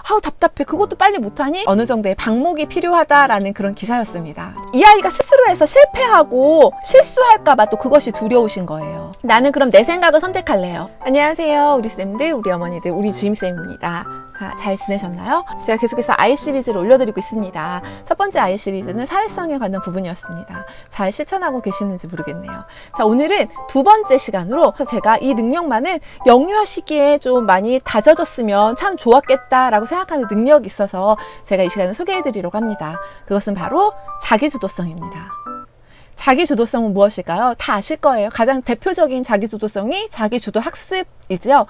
아우 답답해, 그것도 빨리 못하니? 어느 정도의 방목이 필요하다라는 그런 기사였습니다. 이 아이가 스스로 해서 실패하고 실수할까봐 또 그것이 두려우신 거예요. 나는 그럼 내 생각을 선택할래요. 안녕하세요, 우리 쌤들, 우리 어머니들, 우리 주임쌤입니다. 잘 지내셨나요? 제가 계속해서 아이 시리즈를 올려드리고 있습니다. 첫 번째 아이 시리즈는 사회성에 관한 부분이었습니다. 잘 실천하고 계시는지 모르겠네요. 자, 오늘은 두 번째 시간으로 제가 이 능력만은 영유아 시기에 좀 많이 다져졌으면 참 좋았겠다라고 생각하는 능력이 있어서 제가 이 시간을 소개해드리려고 합니다. 그것은 바로 자기주도성입니다. 자기주도성은 무엇일까요? 다 아실 거예요. 가장 대표적인 자기주도성이 자기주도 학습이죠.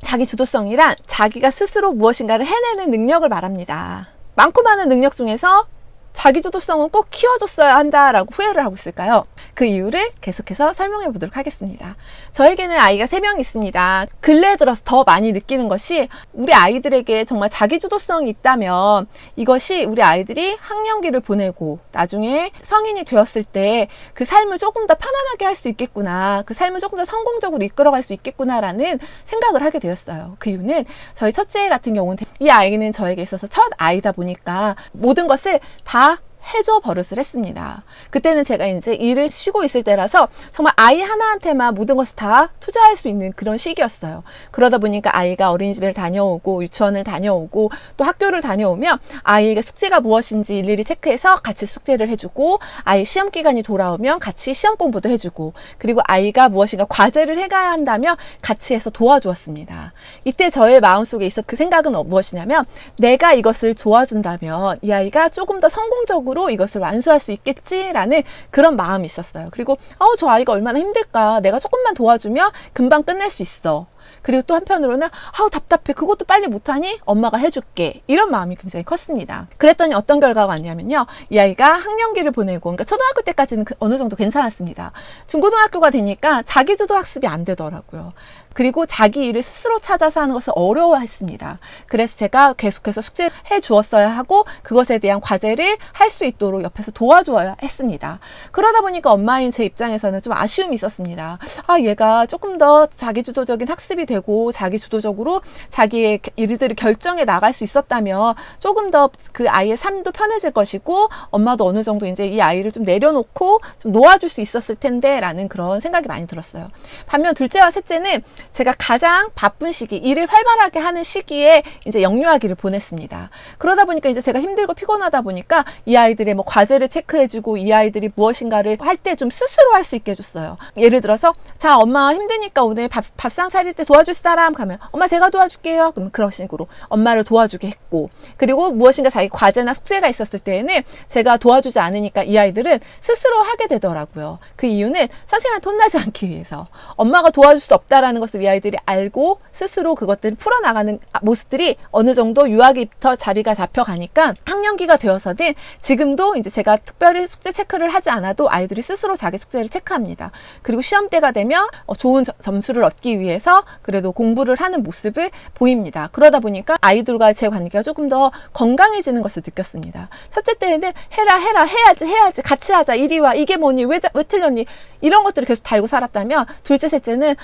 자기주도성이란 자기가 스스로 무엇인가를 해내는 능력을 말합니다. 많고 많은 능력 중에서 자기주도성은 꼭 키워줬어야 한다라고 후회를 하고 있을까요? 그 이유를 계속해서 설명해 보도록 하겠습니다. 저에게는 아이가 3명 있습니다. 근래에 들어서 더 많이 느끼는 것이, 우리 아이들에게 정말 자기주도성이 있다면 이것이 우리 아이들이 학령기를 보내고 나중에 성인이 되었을 때 그 삶을 조금 더 편안하게 할 수 있겠구나, 그 삶을 조금 더 성공적으로 이끌어갈 수 있겠구나라는 생각을 하게 되었어요. 그 이유는 저희 첫째 같은 경우는, 이 아이는 저에게 있어서 첫 아이다 보니까 모든 것을 다 해줘 버릇을 했습니다. 그때는 제가 이제 일을 쉬고 있을 때라서 정말 아이 하나한테만 모든 것을 다 투자할 수 있는 그런 시기였어요. 그러다 보니까 아이가 어린이집을 다녀오고 유치원을 다녀오고 또 학교를 다녀오면 아이에게 숙제가 무엇인지 일일이 체크해서 같이 숙제를 해주고, 아이 시험 기간이 돌아오면 같이 시험 공부도 해주고, 그리고 아이가 무엇인가 과제를 해가야 한다면 같이 해서 도와주었습니다. 이때 저의 마음속에 있었던 그 생각은 무엇이냐면, 내가 이것을 도와준다면 이 아이가 조금 더 성공적으로 이것을 완수할 수 있겠지라는 그런 마음이 있었어요. 그리고 저 아이가 얼마나 힘들까, 내가 조금만 도와주면 금방 끝낼 수 있어. 그리고 또 한편으로는 답답해, 그것도 빨리 못하니 엄마가 해줄게, 이런 마음이 굉장히 컸습니다. 그랬더니 어떤 결과가 왔냐면요, 이 아이가 학령기를 보내고, 그러니까 초등학교 때까지는 어느 정도 괜찮았습니다. 중고등학교가 되니까 자기주도 학습이 안 되더라고요. 그리고 자기 일을 스스로 찾아서 하는 것을 어려워했습니다. 그래서 제가 계속해서 숙제를 해주었어야 하고, 그것에 대한 과제를 할 수 있도록 옆에서 도와줘야 했습니다. 그러다 보니까 엄마인 제 입장에서는 좀 아쉬움이 있었습니다. 얘가 조금 더 자기주도적인 학습이 되고 자기주도적으로 자기의 일들을 결정해 나갈 수 있었다면 조금 더 그 아이의 삶도 편해질 것이고, 엄마도 어느 정도 이제 이 아이를 좀 내려놓고 좀 놓아줄 수 있었을 텐데 라는 그런 생각이 많이 들었어요. 반면 둘째와 셋째는 제가 가장 바쁜 시기, 일을 활발하게 하는 시기에 이제 영유아기를 보냈습니다. 그러다 보니까 이제 제가 힘들고 피곤하다 보니까 이 아이들의 뭐 과제를 체크해주고, 이 아이들이 무엇인가를 할 때 좀 스스로 할 수 있게 해줬어요. 예를 들어서, 자, 엄마 힘드니까 오늘 밥상 차릴 때 도와줄 사람? 가면 엄마 제가 도와줄게요. 그럼 그런 식으로 엄마를 도와주게 했고, 그리고 무엇인가 자기 과제나 숙제가 있었을 때에는 제가 도와주지 않으니까 이 아이들은 스스로 하게 되더라고요. 그 이유는 선생님한테 혼나지 않기 위해서, 엄마가 도와줄 수 없다라는 것을 이 아이들이 알고 스스로 그것들을 풀어나가는 모습들이 어느 정도 유아기부터 자리가 잡혀가니까 학령기가 되어서는 지금도 이제 제가 특별히 숙제 체크를 하지 않아도 아이들이 스스로 자기 숙제를 체크합니다. 그리고 시험 때가 되면 좋은 점수를 얻기 위해서 그래도 공부를 하는 모습을 보입니다. 그러다 보니까 아이들과 제 관계가 조금 더 건강해지는 것을 느꼈습니다. 첫째 때에는 해라 해야지 같이 하자, 이리 와, 이게 뭐니, 왜 틀렸니, 이런 것들을 계속 달고 살았다면, 둘째 셋째는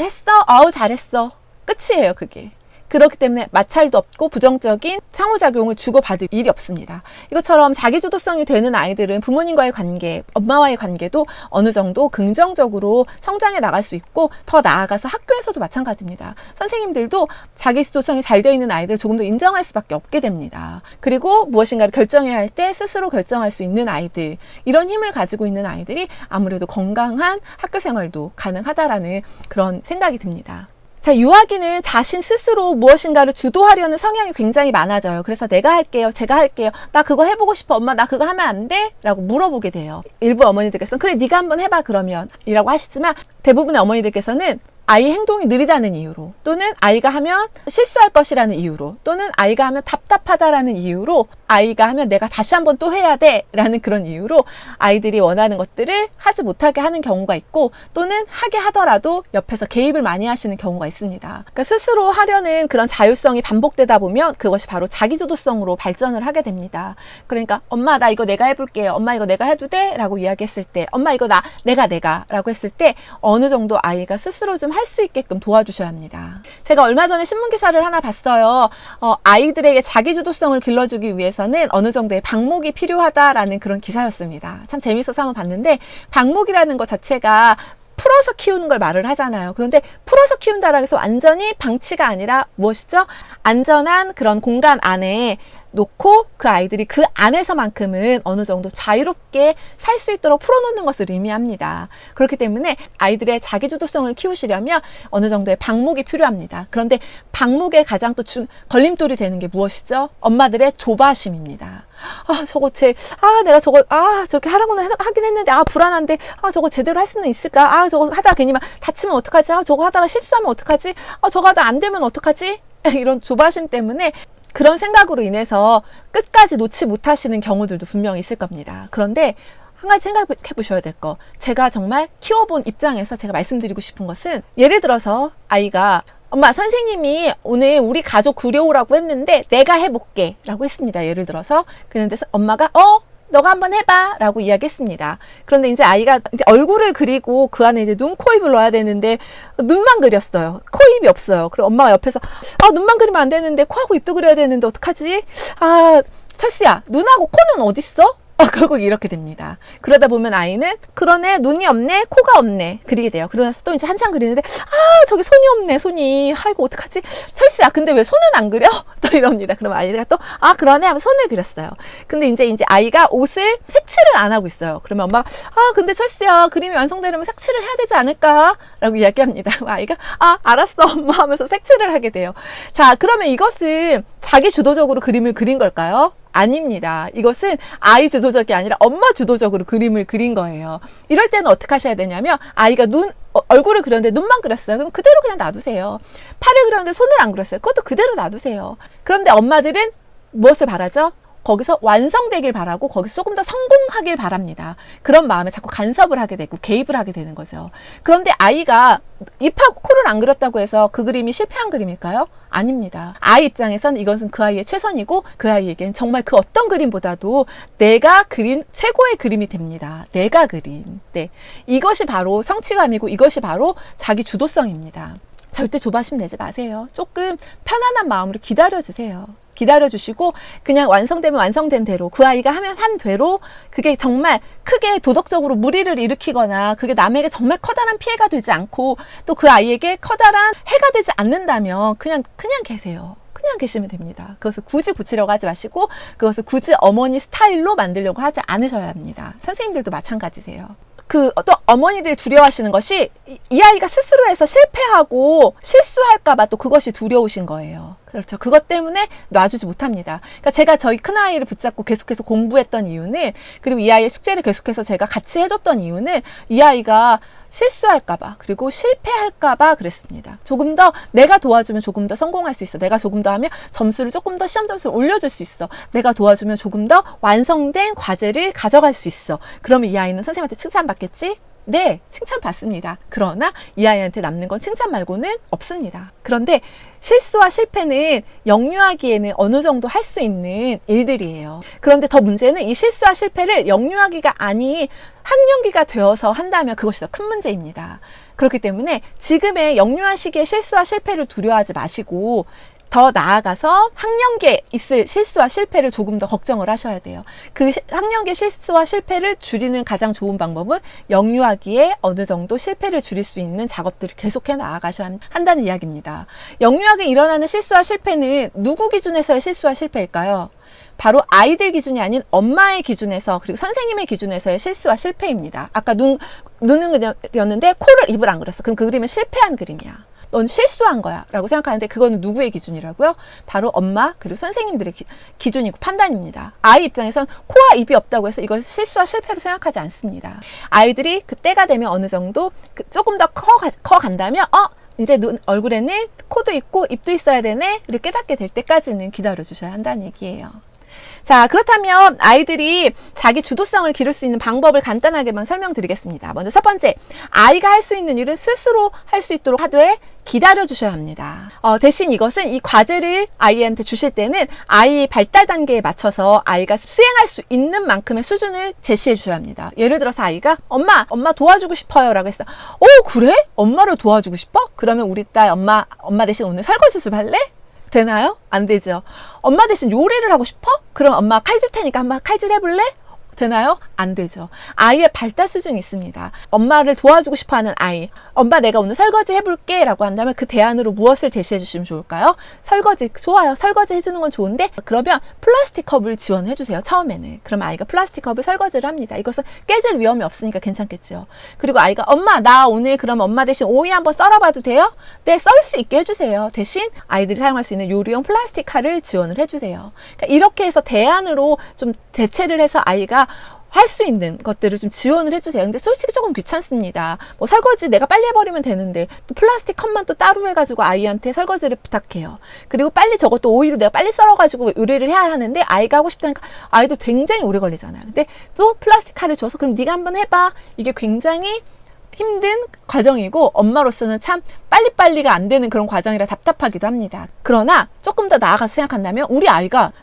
했어? 아우 잘했어, 끝이에요. 그게. 그렇기 때문에 마찰도 없고 부정적인 상호작용을 주고받을 일이 없습니다. 이것처럼 자기주도성이 되는 아이들은 부모님과의 관계, 엄마와의 관계도 어느 정도 긍정적으로 성장해 나갈 수 있고, 더 나아가서 학교에서도 마찬가지입니다. 선생님들도 자기주도성이 잘 되어 있는 아이들 조금 더 인정할 수밖에 없게 됩니다. 그리고 무엇인가를 결정해야 할 때 스스로 결정할 수 있는 아이들, 이런 힘을 가지고 있는 아이들이 아무래도 건강한 학교 생활도 가능하다라는 그런 생각이 듭니다. 자, 유아기는 자신 스스로 무엇인가를 주도하려는 성향이 굉장히 많아져요. 그래서 내가 할게요, 제가 할게요, 나 그거 해보고 싶어, 엄마 나 그거 하면 안 돼? 라고 물어보게 돼요. 일부 어머니들께서는 그래 네가 한번 해봐 그러면 이라고 하시지만, 대부분의 어머니들께서는 아이 행동이 느리다는 이유로, 또는 아이가 하면 실수할 것이라는 이유로, 또는 아이가 하면 답답하다라는 이유로, 아이가 하면 내가 다시 한번 또 해야 돼 라는 그런 이유로 아이들이 원하는 것들을 하지 못하게 하는 경우가 있고, 또는 하게 하더라도 옆에서 개입을 많이 하시는 경우가 있습니다. 그러니까 스스로 하려는 그런 자율성이 반복되다 보면 그것이 바로 자기주도성으로 발전을 하게 됩니다. 그러니까 엄마 나 이거 내가 해볼게요, 엄마 이거 내가 해도 돼? 라고 이야기했을 때, 엄마 이거 내가 라고 했을 때 어느 정도 아이가 스스로 좀 할 수 있게끔 도와주셔야 합니다. 제가 얼마 전에 신문 기사를 하나 봤어요. 아이들에게 자기주도성을 길러주기 위해서는 어느 정도의 방목이 필요하다라는 그런 기사였습니다. 참 재밌어서 한번 봤는데, 방목이라는 것 자체가 풀어서 키우는 걸 말을 하잖아요. 그런데 풀어서 키운다라고 해서 완전히 방치가 아니라 무엇이죠? 안전한 그런 공간 안에 놓고 그 아이들이 그 안에서만큼은 어느 정도 자유롭게 살 수 있도록 풀어놓는 것을 의미합니다. 그렇기 때문에 아이들의 자기주도성을 키우시려면 어느 정도의 방목이 필요합니다. 그런데 방목의 가장 또 걸림돌이 되는 게 무엇이죠? 엄마들의 조바심입니다. 내가 저렇게 하라고는 하긴 했는데, 불안한데, 저거 제대로 할 수는 있을까? 저거 하다가 괜히 막 다치면 어떡하지? 저거 하다가 실수하면 어떡하지? 저거 하다가 안 되면 어떡하지? 이런 조바심 때문에 그런 생각으로 인해서 끝까지 놓지 못하시는 경우들도 분명히 있을 겁니다. 그런데 한 가지 생각해 보셔야 될 거, 제가 정말 키워본 입장에서 제가 말씀드리고 싶은 것은, 예를 들어서 아이가 엄마, 선생님이 오늘 우리 가족 그려오라고 했는데 내가 해볼게 라고 했습니다. 예를 들어서. 그런데 엄마가 너가 한번 해봐 라고 이야기했습니다. 그런데 이제 아이가 이제 얼굴을 그리고 그 안에 이제 눈, 코, 입을 넣어야 되는데 눈만 그렸어요. 코, 입이 없어요. 그리고 엄마가 옆에서 눈만 그리면 안 되는데 코하고 입도 그려야 되는데 어떡하지? 철수야, 눈하고 코는 어딨어? 결국 이렇게 됩니다. 그러다 보면 아이는 그러네, 눈이 없네, 코가 없네 그리게 돼요. 그러면서 또 이제 한참 그리는데 저기 손이 없네, 손이. 아이고 어떡하지? 철수야, 근데 왜 손은 안 그려? 또 이럽니다. 그럼 아이가 또 그러네 하면 손을 그렸어요. 근데 이제 아이가 옷을 색칠을 안 하고 있어요. 그러면 엄마가 근데 철수야, 그림이 완성되려면 색칠을 해야 되지 않을까? 라고 이야기합니다. 아이가 알았어 엄마 하면서 색칠을 하게 돼요. 자, 그러면 이것은 자기 주도적으로 그림을 그린 걸까요? 아닙니다. 이것은 아이 주도적이 아니라 엄마 주도적으로 그림을 그린 거예요. 이럴 때는 어떻게 하셔야 되냐면, 아이가 얼굴을 그렸는데 눈만 그렸어요. 그럼 그대로 그냥 놔두세요. 팔을 그렸는데 손을 안 그렸어요. 그것도 그대로 놔두세요. 그런데 엄마들은 무엇을 바라죠? 거기서 완성되길 바라고 거기서 조금 더 성공하길 바랍니다. 그런 마음에 자꾸 간섭을 하게 되고 개입을 하게 되는 거죠. 그런데 아이가 입하고 코를 안 그렸다고 해서 그 그림이 실패한 그림일까요? 아닙니다. 아이 입장에선 이것은 그 아이의 최선이고, 그 아이에겐 정말 그 어떤 그림보다도 내가 그린 최고의 그림이 됩니다. 내가 그린. 네. 이것이 바로 성취감이고 이것이 바로 자기 주도성입니다. 절대 조바심 내지 마세요. 조금 편안한 마음으로 기다려주세요. 기다려주시고 그냥 완성되면 완성된 대로, 그 아이가 하면 한 대로, 그게 정말 크게 도덕적으로 무리를 일으키거나 그게 남에게 정말 커다란 피해가 되지 않고 또 그 아이에게 커다란 해가 되지 않는다면 그냥 계세요. 그냥 계시면 됩니다. 그것을 굳이 고치려고 하지 마시고 그것을 굳이 어머니 스타일로 만들려고 하지 않으셔야 합니다. 선생님들도 마찬가지세요. 또 어머니들이 두려워하시는 것이 이 아이가 스스로 해서 실패하고 실수할까봐 또 그것이 두려우신 거예요. 그렇죠. 그것 때문에 놔주지 못합니다. 그러니까 제가 저희 큰아이를 붙잡고 계속해서 공부했던 이유는, 그리고 이 아이의 숙제를 계속해서 제가 같이 해줬던 이유는 이 아이가 실수할까봐, 그리고 실패할까봐 그랬습니다. 조금 더 내가 도와주면 조금 더 성공할 수 있어. 내가 조금 더 하면 점수를 조금 더 시험 점수를 올려줄 수 있어. 내가 도와주면 조금 더 완성된 과제를 가져갈 수 있어. 그러면 이 아이는 선생님한테 칭찬받겠지? 네, 칭찬받습니다. 그러나 이 아이한테 남는 건 칭찬 말고는 없습니다. 그런데 실수와 실패는 역류하기에는 어느 정도 할 수 있는 일들이에요. 그런데 더 문제는 이 실수와 실패를 역류하기가 아닌 학령기가 되어서 한다면 그것이 더 큰 문제입니다. 그렇기 때문에 지금의 역류한 시기에 실수와 실패를 두려워하지 마시고 더 나아가서 학령기에 있을 실수와 실패를 조금 더 걱정을 하셔야 돼요. 그 학령기 실수와 실패를 줄이는 가장 좋은 방법은 역류하기에 어느 정도 실패를 줄일 수 있는 작업들을 계속해 나아가셔야 한다는 이야기입니다. 역류하게 일어나는 실수와 실패는 누구 기준에서의 실수와 실패일까요? 바로 아이들 기준이 아닌 엄마의 기준에서, 그리고 선생님의 기준에서의 실수와 실패입니다. 아까 눈은 그렸는데 코를, 입을 안 그렸어. 그럼 그 그림은 실패한 그림이야. 넌 실수한 거야 라고 생각하는데, 그거는 누구의 기준이라고요? 바로 엄마 그리고 선생님들의 기준이고 판단입니다. 아이 입장에선 코와 입이 없다고 해서 이걸 실수와 실패로 생각하지 않습니다. 아이들이 그때가 되면 어느 정도 조금 더 커간다면 이제 얼굴에는 코도 있고 입도 있어야 되네 를 깨닫게 될 때까지는 기다려 주셔야 한다는 얘기예요. 자, 그렇다면 아이들이 자기 주도성을 기를 수 있는 방법을 간단하게만 설명드리겠습니다. 먼저 첫 번째, 아이가 할 수 있는 일은 스스로 할 수 있도록 하되 기다려 주셔야 합니다. 대신 이것은 이 과제를 아이한테 주실 때는 아이의 발달 단계에 맞춰서 아이가 수행할 수 있는 만큼의 수준을 제시해 주셔야 합니다. 예를 들어서 아이가 엄마 도와주고 싶어요 라고 했어. 그래? 엄마를 도와주고 싶어? 그러면 우리 딸 엄마 대신 오늘 설거지 좀 할래? 되나요? 안 되죠. 엄마 대신 요리를 하고 싶어? 그럼 엄마 칼 줄 테니까 한번 칼질 해볼래? 되나요? 안 되죠. 아이의 발달 수준이 있습니다. 엄마를 도와주고 싶어하는 아이, 엄마 내가 오늘 설거지 해볼게 라고 한다면 그 대안으로 무엇을 제시해 주시면 좋을까요? 설거지 좋아요. 설거지 해주는 건 좋은데 그러면 플라스틱 컵을 지원해 주세요. 처음에는. 그럼 아이가 플라스틱 컵을 설거지를 합니다. 이것은 깨질 위험이 없으니까 괜찮겠죠. 그리고 아이가 엄마 나 오늘 그럼 엄마 대신 오이 한번 썰어봐도 돼요? 네, 썰 수 있게 해주세요. 대신 아이들이 사용할 수 있는 요리용 플라스틱 칼을 지원을 해주세요. 그러니까 이렇게 해서 대안으로 좀 대체를 해서 아이가 할 수 있는 것들을 좀 지원을 해주세요. 근데 솔직히 조금 귀찮습니다. 뭐 설거지 내가 빨리 해버리면 되는데 또 플라스틱 컵만 또 따로 해가지고 아이한테 설거지를 부탁해요. 그리고 빨리 저것도 오이도 내가 빨리 썰어가지고 요리를 해야 하는데 아이가 하고 싶다니까 아이도 굉장히 오래 걸리잖아요. 근데 또 플라스틱 칼을 줘서 그럼 네가 한번 해봐. 이게 굉장히 힘든 과정이고 엄마로서는 참 빨리빨리가 안 되는 그런 과정이라 답답하기도 합니다. 그러나 조금 더 나아가서 생각한다면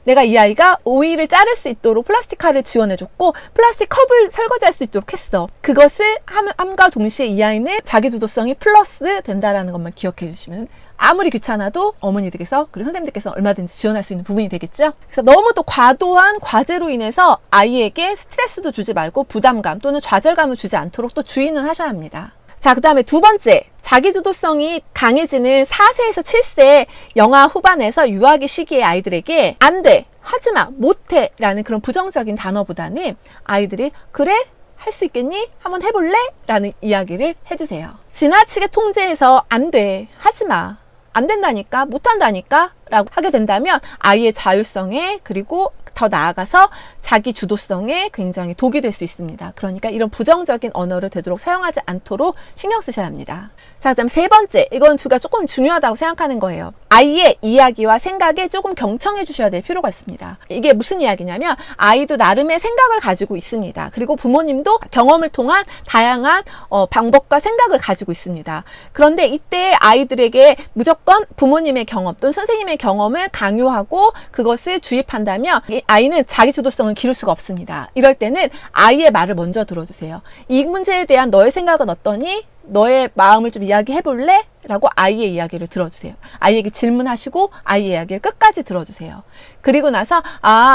내가 이 아이가 오이를 자를 수 있도록 플라스틱 칼을 지원해줬고 플라스틱 컵을 설거지할 수 있도록 했어. 그것을 함과 동시에 이 아이는 자기 주도성이 플러스 된다라는 것만 기억해 주시면 아무리 귀찮아도 어머니들께서 그리고 선생님들께서 얼마든지 지원할 수 있는 부분이 되겠죠. 그래서 너무 또 과도한 과제로 인해서 아이에게 스트레스도 주지 말고 부담감 또는 좌절감을 주지 않도록 또 주의는 하셔야 합니다. 자, 그 다음에 두 번째, 자기주도성이 강해지는 4세에서 7세 영아 후반에서 유아기 시기의 아이들에게 안 돼, 하지마, 못해 라는 그런 부정적인 단어보다는 아이들이 그래? 할 수 있겠니? 한번 해볼래? 라는 이야기를 해주세요. 지나치게 통제해서 안 돼, 하지마, 안 된다니까, 못한다니까 라고 하게 된다면 아이의 자율성에 그리고 더 나아가서 자기 주도성에 굉장히 독이 될 수 있습니다. 그러니까 이런 부정적인 언어를 되도록 사용하지 않도록 신경 쓰셔야 합니다. 자, 그다음 세 번째, 이건 제가 조금 중요하다고 생각하는 거예요. 아이의 이야기와 생각에 조금 경청해 주셔야 될 필요가 있습니다. 이게 무슨 이야기냐면 아이도 나름의 생각을 가지고 있습니다. 그리고 부모님도 경험을 통한 다양한 방법과 생각을 가지고 있습니다. 그런데 이때 아이들에게 무조건 부모님의 경험 또는 선생님의 경험을 강요하고 그것을 주입한다면 이 아이는 자기 주도성을 기를 수가 없습니다. 이럴 때는 아이의 말을 먼저 들어주세요. 이 문제에 대한 너의 생각은 어떠니? 너의 마음을 좀 이야기해 볼래? 라고 아이의 이야기를 들어주세요. 아이에게 질문하시고 아이의 이야기를 끝까지 들어주세요. 그리고 나서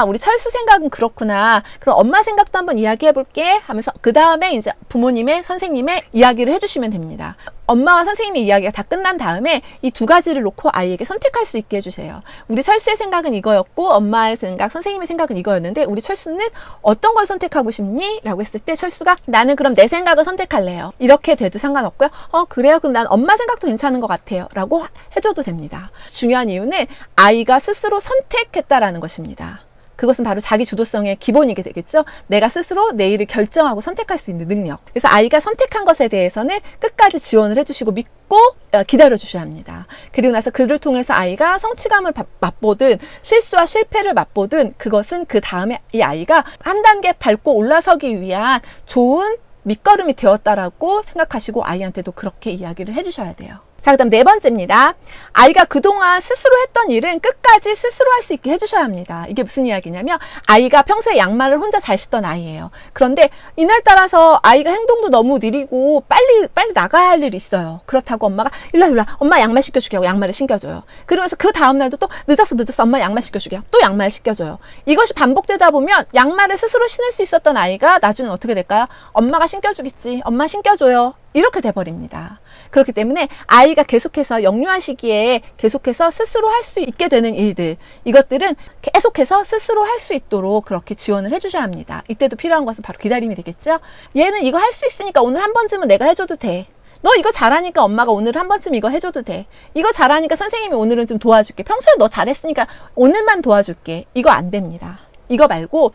우리 철수 생각은 그렇구나. 그럼 엄마 생각도 한번 이야기해 볼게 하면서 그 다음에 이제 부모님의 선생님의 이야기를 해주시면 됩니다. 엄마와 선생님의 이야기가 다 끝난 다음에 이 두 가지를 놓고 아이에게 선택할 수 있게 해주세요. 우리 철수의 생각은 이거였고 엄마의 생각, 선생님의 생각은 이거였는데 우리 철수는 어떤 걸 선택하고 싶니? 라고 했을 때 철수가 나는 그럼 내 생각을 선택할래요. 이렇게 돼도 상관없고요. 그래요? 그럼 난 엄마 생각도 괜찮은 것 같아요. 라고 해줘도 됩니다. 중요한 이유는 아이가 스스로 선택했다라는 것입니다. 그것은 바로 자기 주도성의 기본이게 되겠죠. 내가 스스로 내 일을 결정하고 선택할 수 있는 능력. 그래서 아이가 선택한 것에 대해서는 끝까지 지원을 해주시고 믿고 기다려 주셔야 합니다. 그리고 나서 그를 통해서 아이가 성취감을 맛보든 실수와 실패를 맛보든 그것은 그 다음에 이 아이가 한 단계 밟고 올라서기 위한 좋은 밑거름이 되었다라고 생각하시고 아이한테도 그렇게 이야기를 해주셔야 돼요. 자, 그 다음 네 번째입니다. 아이가 그동안 스스로 했던 일은 끝까지 스스로 할 수 있게 해주셔야 합니다. 이게 무슨 이야기냐면 아이가 평소에 양말을 혼자 잘 신던 아이예요. 그런데 이날 따라서 아이가 행동도 너무 느리고 빨리 나가야 할 일이 있어요. 그렇다고 엄마가 일로 와 엄마 양말 신겨주게 하고 양말을 신겨줘요. 그러면서 그 다음날도 또 늦었어 엄마 양말 신겨주게 하고 또 양말 신겨줘요. 이것이 반복되다 보면 양말을 스스로 신을 수 있었던 아이가 나중에 어떻게 될까요? 엄마가 신겨주겠지. 엄마 신겨줘요. 이렇게 돼버립니다. 그렇기 때문에 아이가 계속해서 영유아 시기에 계속해서 스스로 할 수 있게 되는 일들, 이것들은 계속해서 스스로 할 수 있도록 그렇게 지원을 해주셔야 합니다. 이때도 필요한 것은 바로 기다림이 되겠죠. 얘는 이거 할 수 있으니까 오늘 한 번쯤은 내가 해줘도 돼. 너 이거 잘하니까 엄마가 오늘 한 번쯤 이거 해줘도 돼. 이거 잘하니까 선생님이 오늘은 좀 도와줄게. 평소에 너 잘했으니까 오늘만 도와줄게. 이거 안 됩니다. 이거 말고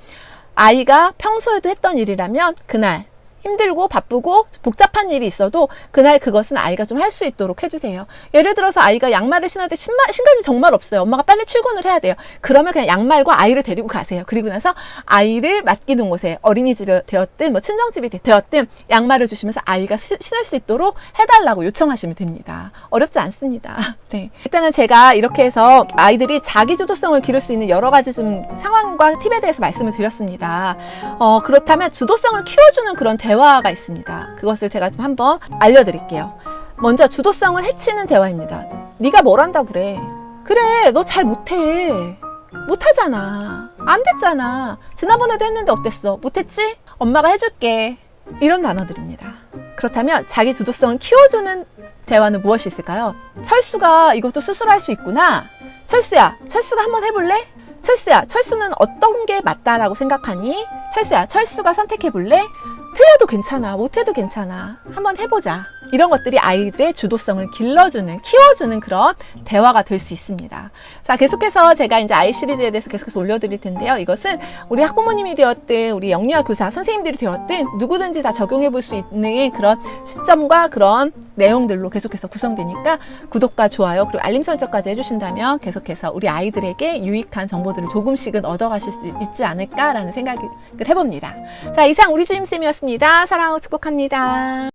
아이가 평소에도 했던 일이라면 그날 힘들고 바쁘고 복잡한 일이 있어도 그날 그것은 아이가 좀 할 수 있도록 해주세요. 예를 들어서 아이가 양말을 신었는데 신간이 정말 없어요. 엄마가 빨리 출근을 해야 돼요. 그러면 그냥 양말과 아이를 데리고 가세요. 그리고 나서 아이를 맡기는 곳에 어린이집이 되었든 뭐 친정집이 되었든 양말을 주시면서 아이가 신을 수 있도록 해달라고 요청하시면 됩니다. 어렵지 않습니다. 네. 일단은 제가 이렇게 해서 아이들이 자기주도성을 기를 수 있는 여러 가지 좀 상황과 팁에 대해서 말씀을 드렸습니다. 그렇다면 주도성을 키워주는 그런 대화가 있습니다. 그것을 제가 좀 한번 알려드릴게요. 먼저 주도성을 해치는 대화입니다. 네가 뭘 한다고 그래? 그래, 너 잘 못해. 못하잖아. 안 됐잖아. 지난번에도 했는데 어땠어? 못했지? 엄마가 해줄게. 이런 단어들입니다. 그렇다면 자기 주도성을 키워주는 대화는 무엇이 있을까요? 철수가 이것도 스스로 할 수 있구나. 철수야, 철수가 한번 해볼래? 철수야, 철수는 어떤 게 맞다라고 생각하니? 철수야, 철수가 선택해볼래? 틀려도 괜찮아. 못해도 괜찮아. 한번 해보자. 이런 것들이 아이들의 주도성을 길러주는, 키워주는 그런 대화가 될 수 있습니다. 자, 계속해서 제가 이제 아이 시리즈에 대해서 계속해서 올려드릴 텐데요. 이것은 우리 학부모님이 되었든, 우리 영유아 교사, 선생님들이 되었든, 누구든지 다 적용해 볼 수 있는 그런 시점과 그런 내용들로 계속해서 구성되니까 구독과 좋아요, 그리고 알림 설정까지 해주신다면 계속해서 우리 아이들에게 유익한 정보들을 조금씩은 얻어가실 수 있지 않을까라는 생각을 해봅니다. 자, 이상 우리 주임쌤이었습니다. 사랑하고 축복합니다.